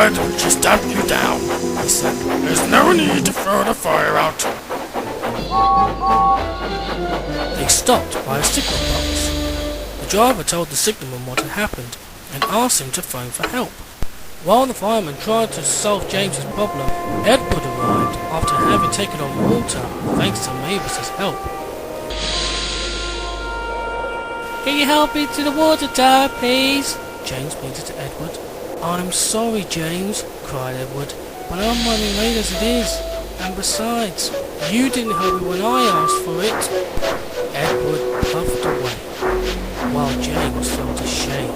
would just stamp you down, he said. There's no need to throw the fire out. They stopped by a signal box. The driver told the signalman what had happened and asked him to phone for help. While the fireman tried to solve James's problem, Edward arrived after having taken on water thanks to Mavis's help. Can you help me to the water tower, please? James pleaded to Edward. I'm sorry, James, cried Edward, but I'm running late as it is. And besides, you didn't help me when I asked for it. Edward puffed away, while James felt ashamed.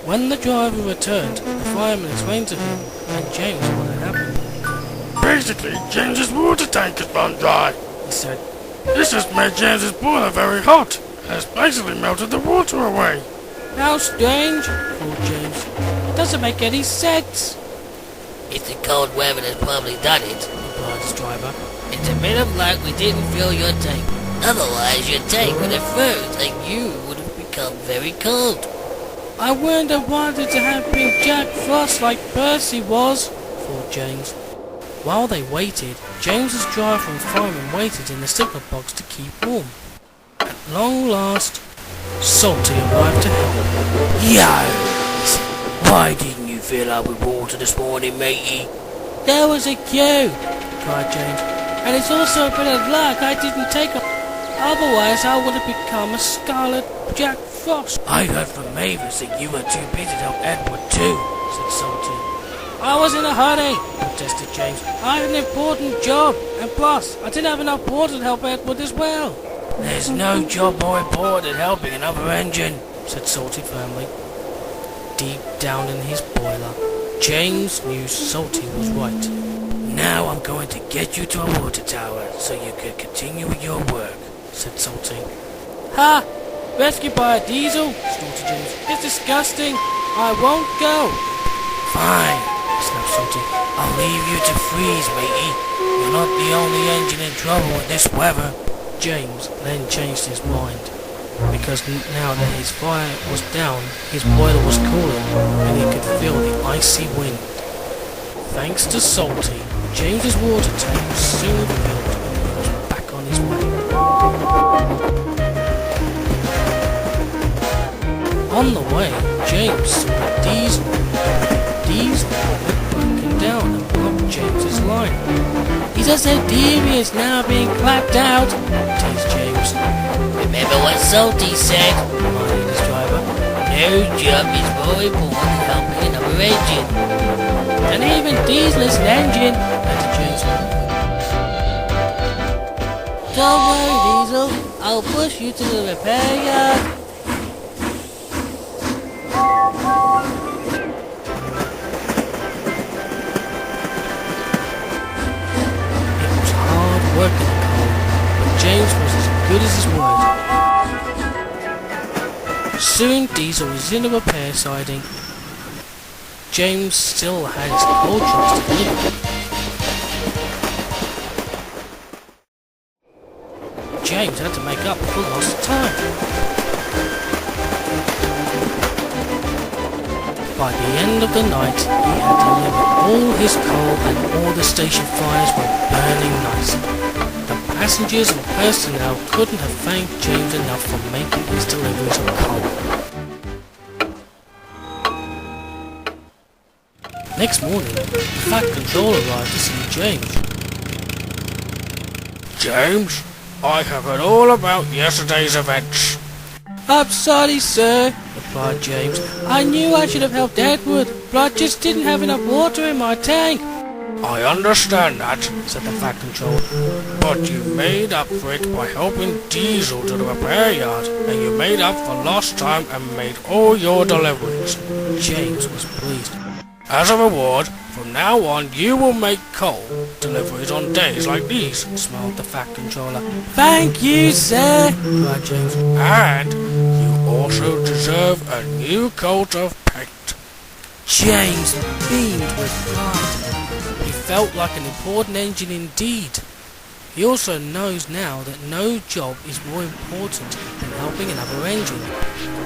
When the driver returned, the fireman explained to him and James what had happened. Basically, James's water tank has run dry, He said. This has made James's boiler very hot, and has basically melted the water away. How strange, thought James. It doesn't make any sense. It's the cold weather that's probably done it, Replied his driver. It's a bit of luck we didn't fill your tank. Otherwise your tank would have froze and you would have become very cold. I wouldn't have wanted to have been Jack Frost like Percy was, thought James. While they waited, James's driver and fireman waited in the signal box to keep warm. At long last, Salty arrived to help. Yo! Why didn't you fill up with water this morning, matey? There was a queue, cried James, and it's also a bit of luck I didn't take a... Otherwise I would have become a scarlet Jack Frost. I heard from Mavis that you were too busy to help Edward too, said Salty. I was in a hurry, protested James. I had an important job, and plus, I didn't have enough water to help Edward as well. There's no job more important than helping another engine, said Salty firmly. Deep down in his boiler, James knew Salty was right. Now I'm going to get you to a water tower so you can continue with your work, said Salty. Ha! Rescued by a diesel, snorted James. It's disgusting. I won't go. Fine, snapped Salty. I'll leave you to freeze, matey. You're not the only engine in trouble with this weather. James then changed his mind, because now that his fire was down, his boiler was cooling, and he could feel the icy wind. Thanks to Salty, James's water tank was soon filled and he was back on his way. On the way, James saw that Diesel had broken down and blocked James's line. He's so devious now being clapped out, teased James. Remember what Salty said, reminded his driver. No job is more important than helping another engine. And even Diesel is an engine, added James. Don't worry, Diesel. I'll push you to the repair yard. Working the coal, but James was as good as his word. Soon Diesel was in the repair siding. James still had his coal trucks to deliver. James had to make up for lost time. By the end of the night, he had delivered all his coal and all the station fires were burning nice. The passengers and personnel couldn't have thanked James enough for making his deliveries of coal. Next morning, the Fat Controller arrived to see James. James, I have heard all about yesterday's events. I'm sorry, sir, replied James. I knew I should have helped Edward, but I just didn't have enough water in my tank. I understand that, said the Fat Controller, but you made up for it by helping Diesel to the repair yard, and you made up for lost time and made all your deliveries. James was pleased. As a reward, from now on you will make coal deliveries on days like these, smiled the Fat Controller. Thank you, sir, cried James. And you also deserve a new coat of paint. James beamed with pride. He felt like an important engine indeed. He also knows now that no job is more important than helping another engine,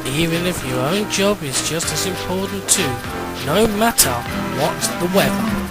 even if your own job is just as important too, no matter what the weather.